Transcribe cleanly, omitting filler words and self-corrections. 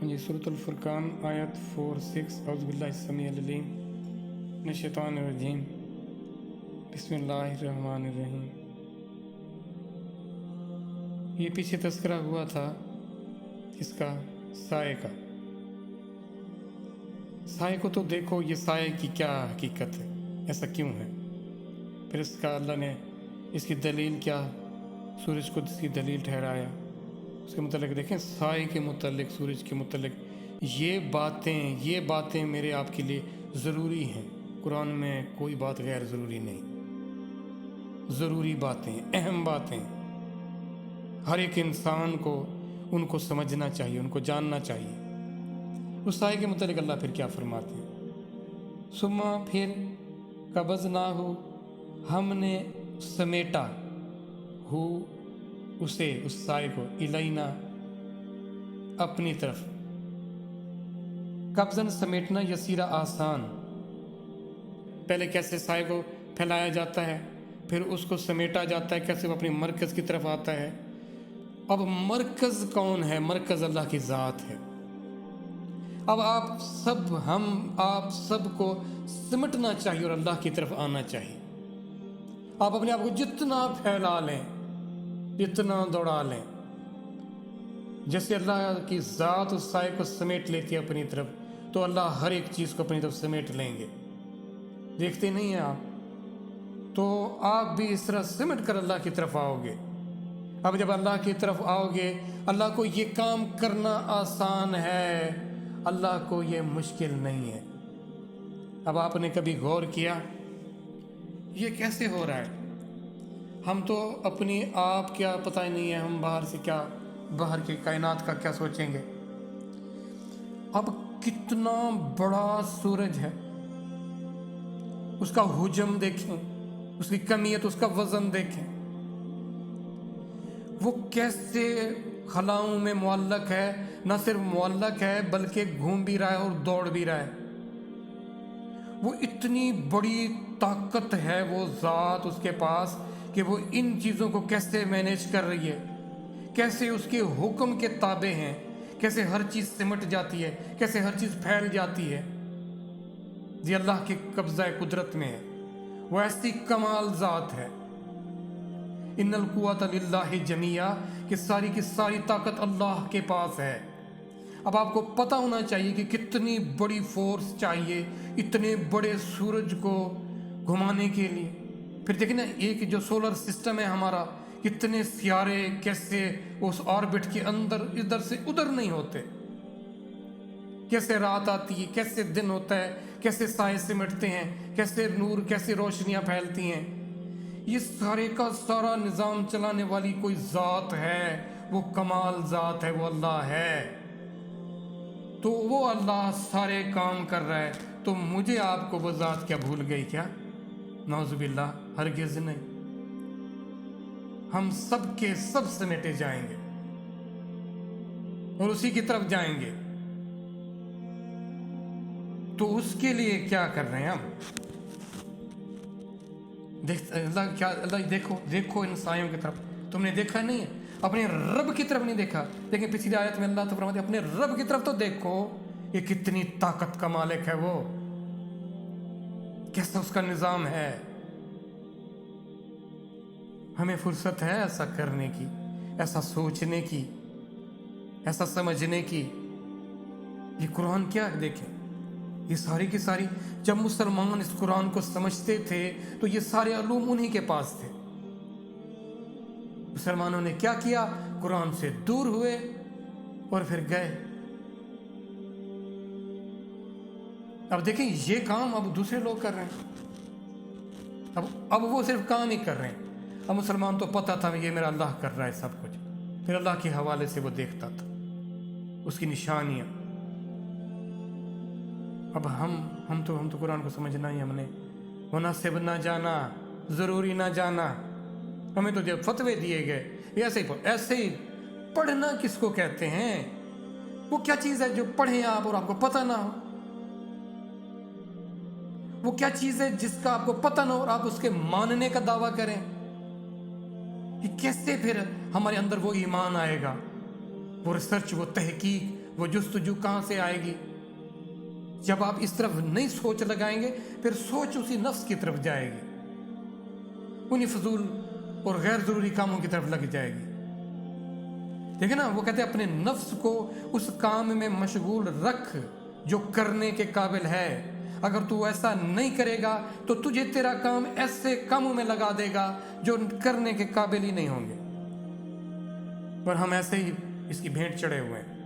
जी सूरत अल-फुरकान आयत 4-6 औज़ुबिल्लाहिस्समीउल-अलीम मिनश्शैतानिर्रजीम बिस्मिल्लाहिर्रहमानिर्रहीम। ये पीछे तज़किरा हुआ था इसका साए का। साए को तो देखो, ये साए की क्या हकीकत है, ऐसा क्यों है। फिर इसका अल्लाह ने इसकी दलील क्या, सूरज को इसकी दलील ठहराया। उसके मुतालिक देखें, साए के मुतालिक, सूरज के मुतालिक ये बातें मेरे आपके लिए ज़रूरी हैं। कुरान में कोई बात गैर ज़रूरी नहीं। ज़रूरी बातें, अहम बातें, हर एक इंसान को उनको समझना चाहिए, उनको जानना चाहिए। उस साए के मुतालिक अल्लाह फिर क्या फरमाते हैं, सुम्मा फिर कब्ज़ ना हो, हमने समेटा हो उसे, उस साए को, इलैना, अपनी तरफ। कब्ज़न समेटना यसीरा आसान। पहले कैसे साए को फैलाया जाता है, फिर उसको समेटा जाता है, कैसे वो अपनी मरकज़ की तरफ आता है। अब मरकज़ कौन है? मरकज़ अल्लाह की ज़ात है। अब आप सबको सिमटना चाहिए और अल्लाह की तरफ आना चाहिए। आप अपने आप को जितना फैला लें, जितना दौड़ा लें, जैसे अल्लाह की ज़ात उस साए को समेट लेती है अपनी तरफ, तो अल्लाह हर एक चीज़ को अपनी तरफ समेट लेंगे। देखते नहीं हैं आप, तो आप भी इस तरह सिमट कर अल्लाह की तरफ आओगे। अब जब अल्लाह की तरफ आओगे, अल्लाह को ये काम करना आसान है, अल्लाह को ये मुश्किल नहीं है। अब आपने कभी गौर किया ये कैसे हो रहा है? हम तो अपनी आप क्या पता ही नहीं है, हम बाहर से क्या, बाहर की कायनात का क्या सोचेंगे। अब कितना बड़ा सूरज है, उसका हुजम देखें, उसकी कमियत, उसका वजन देखें, वो कैसे खलाओं में मुअल्लक है। न सिर्फ मुअल्लक है बल्कि घूम भी रहा है और दौड़ भी रहा है। वो इतनी बड़ी ताकत है वो ज़ात उसके पास कि वो इन चीज़ों को कैसे मैनेज कर रही है, कैसे उसके हुक्म के ताबे हैं, कैसे हर चीज़ सिमट जाती है, कैसे हर चीज़ फैल जाती है। ये अल्लाह के कब्ज़ा कुदरत में है। वो ऐसी कमाल ज़ात है। इन्नल कुव्वत लिल्लाहि जमीआ, कि सारी की सारी ताकत अल्लाह के पास है। अब आपको पता होना चाहिए कि कितनी बड़ी फोर्स चाहिए इतने बड़े सूरज को घुमाने के लिए। फिर देखिए ना, एक जो सोलर सिस्टम है हमारा, कितने सियारे कैसे उस ऑर्बिट के अंदर इधर से उधर नहीं होते, कैसे रात आती है, कैसे दिन होता है, कैसे साए सिमटते हैं, कैसे नूर, कैसे रोशनियां फैलती हैं। ये सारे का सारा निज़ाम चलाने वाली कोई ज़ात है, वो कमाल ज़ात है, वो अल्लाह है। तो वो अल्लाह सारे काम कर रहा है, तो मुझे आपको वो ज़ात क्या भूल गई क्या? नौज़ुबिल्लाह, हरगिज़ नहीं। हम सब के सब समेटे जाएंगे और उसी की तरफ जाएंगे। तो उसके लिए क्या कर रहे हैं हम? अल्लाह देखो इन सायों की तरफ। तुमने देखा नहीं है, अपने रब की तरफ नहीं देखा। लेकिन पिछली आयत में अल्लाह तो फरमाते अपने रब की तरफ तो देखो, ये कितनी ताकत का मालिक है, वो कैसा उसका निज़ाम है। हमें फुर्सत है ऐसा करने की, ऐसा सोचने की, ऐसा समझने की। ये कुरान क्या है देखें, ये सारी की सारी, जब मुसलमान इस कुरान को समझते थे तो ये सारे अलूम उन्हीं के पास थे। मुसलमानों ने क्या किया, कुरान से दूर हुए और फिर गए। अब देखें, ये काम अब दूसरे लोग कर रहे हैं। अब वो सिर्फ काम ही कर रहे हैं। अब मुसलमान तो पता था ये मेरा अल्लाह कर रहा है सब कुछ, फिर अल्लाह के हवाले से वो देखता था उसकी निशानियां। अब हम तो कुरान को समझना ही, हमने मुनासिब ना जाना, ज़रूरी ना जाना। हमें तो जब फतवे दिए गए ऐसे ही पढ़ना किसको कहते हैं? वो क्या चीज़ है जो पढ़ें आप और आपको पता ना हो? वो क्या चीज़ है जिसका आपको पता ना हो और आप उसके मानने का दावा करें? कि कैसे फिर हमारे अंदर वो ईमान आएगा, वो रिसर्च, वो तहकीक, وہ جستجو کہاں سے آئے گی؟ جب آپ اس طرف نہیں سوچ لگائیں گے پھر سوچ اسی نفس کی طرف جائے گی، انہی فضول اور غیر ضروری کاموں کی طرف لگ جائے گی۔ دیکھیں نا، وہ کہتے ہیں اپنے نفس کو اس کام میں مشغول رکھ جو کرنے کے قابل ہے۔ اگر تو ایسا نہیں کرے گا تو تجھے تیرا کام ایسے کاموں میں لگا دے گا جو کرنے کے قابل ہی نہیں ہوں گے، پر ہم ایسے ہی اس کی بھیٹ چڑھے ہوئے ہیں۔